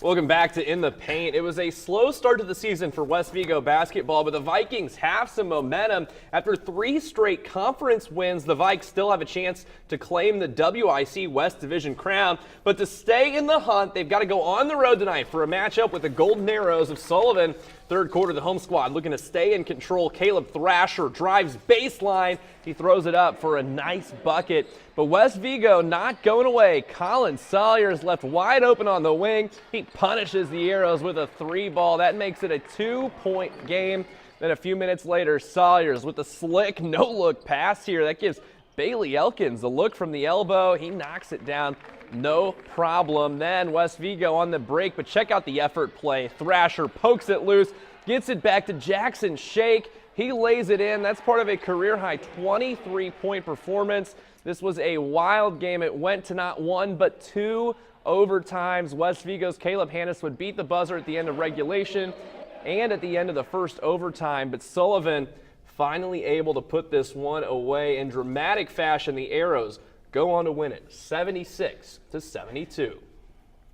Welcome back to In the Paint. It was a slow start to the season for West Vigo basketball, but the Vikings have some momentum. After 3 straight conference wins, the Vikes still have a chance to claim the WIC West Division crown. But to stay in the hunt, they've got to go on the road tonight for a matchup with the Golden Arrows of Sullivan. Third quarter, the home squad looking to stay in control. Caleb Thrasher drives baseline. He throws it up for a nice bucket. But West Vigo not going away. Colin Sawyer is left wide open on the wing. He punishes the Arrows with a 3-ball. That makes it a 2-point game. Then a few minutes later, Sawyers with a slick no-look pass here. That gives Bailey Elkins a look from the elbow. He knocks it down. No problem. Then West Vigo on the break, but check out the effort play. Thrasher pokes it loose, gets it back to Jackson Shake. He lays it in. That's part of a career-high 23-point performance. This was a wild game. It went to not 1 but 2 overtimes. West Vigo's Caleb Hannes would beat the buzzer at the end of regulation and at the end of the first overtime, but Sullivan finally able to put this one away in dramatic fashion. The Arrows go on to win it 76-72.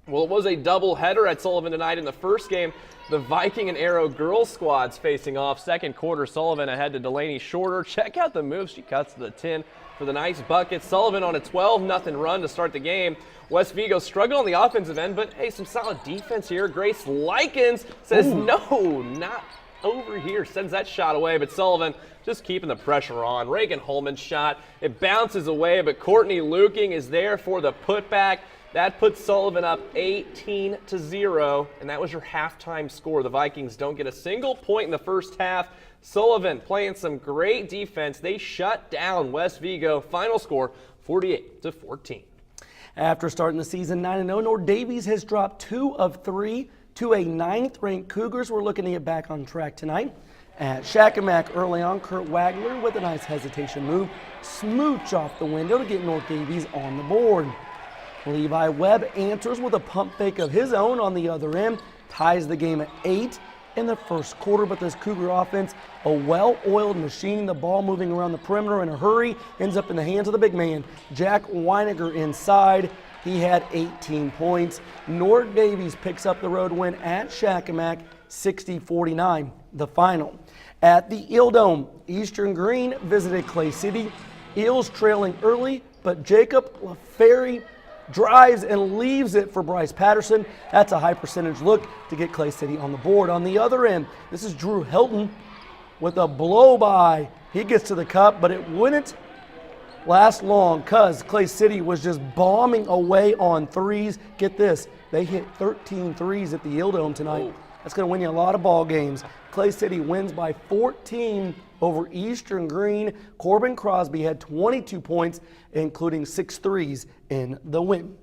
Well, it was a doubleheader at Sullivan tonight. In the first game, the Viking and Arrow girls squads facing off. Second quarter, Sullivan ahead to Delaney Shorter. Check out the move. She cuts to the 10 for the nice bucket. Sullivan on a 12-0 run to start the game. West Vigo struggled on the offensive end, but hey, some solid defense here. Grace Likens says, no, not over here. Sends that shot away, but Sullivan just keeping the pressure on. Reagan Holman's shot, it bounces away, but Courtney Luking is there for the putback. That puts Sullivan up 18-0, and that was your halftime score. The Vikings don't get a single point in the first half. Sullivan playing some great defense. They shut down West Vigo. Final score, 48-14. After starting the season 9-0, North Daviess has dropped 2 of 3 to a 9th-ranked Cougars. We're looking to get back on track tonight. At Shakamak early on, Kurt Wagler with a nice hesitation move. Smooch off the window to get North Daviess on the board. Levi Webb answers with a pump fake of his own on the other end. Ties the game at 8 in the first quarter, but this Cougar offense, a well-oiled machine. The ball moving around the perimeter in a hurry, ends up in the hands of the big man. Jack Weiniger inside. He had 18 points. North Daviess picks up the road win at Shakamak, 60-49, the final. At the Eel Dome, Eastern Green visited Clay City. Eels trailing early, but Jacob LaFerry drives and leaves it for Bryce Patterson. That's a high percentage look to get Clay City on the board. On the other end, this is Drew Hilton with a blow-by. He gets to the cup, but it wouldn't last long because Clay City was just bombing away on threes. Get this, they hit 13 threes at the Eel Dome tonight. Oh. That's going to win you a lot of ball games. Clay City wins by 14 over Eastern Green. Corbin Crosby had 22 points, including 6 threes in the win.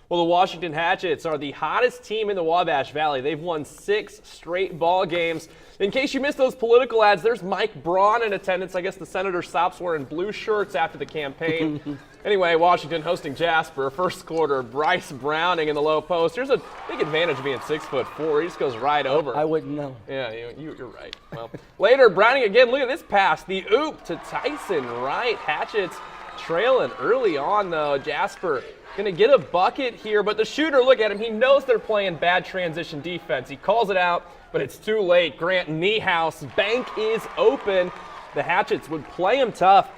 Well, the Washington Hatchets are the hottest team in the Wabash Valley. They've won 6 straight ball games. In case you missed those political ads, there's Mike Braun in attendance. I guess the senator stops wearing blue shirts after the campaign. Anyway, Washington hosting Jasper. First quarter, Bryce Browning in the low post. There's a big advantage of being 6'4". He just goes right over. I wouldn't know. Yeah, you're right. Well, later, Browning again. Look at this pass. The oop to Tyson Wright. Hatchets trailing early on, though. Jasper going to get a bucket here, but the shooter, look at him. He knows they're playing bad transition defense. He calls it out, but it's too late. Grant Niehaus, bank is open. The Hatchets would play him tough,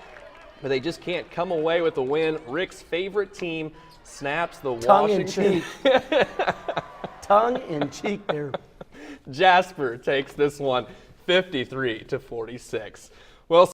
but they just can't come away with the win. Rick's favorite team snaps the Washington. Tongue in cheek there. Jasper takes this one 53-46.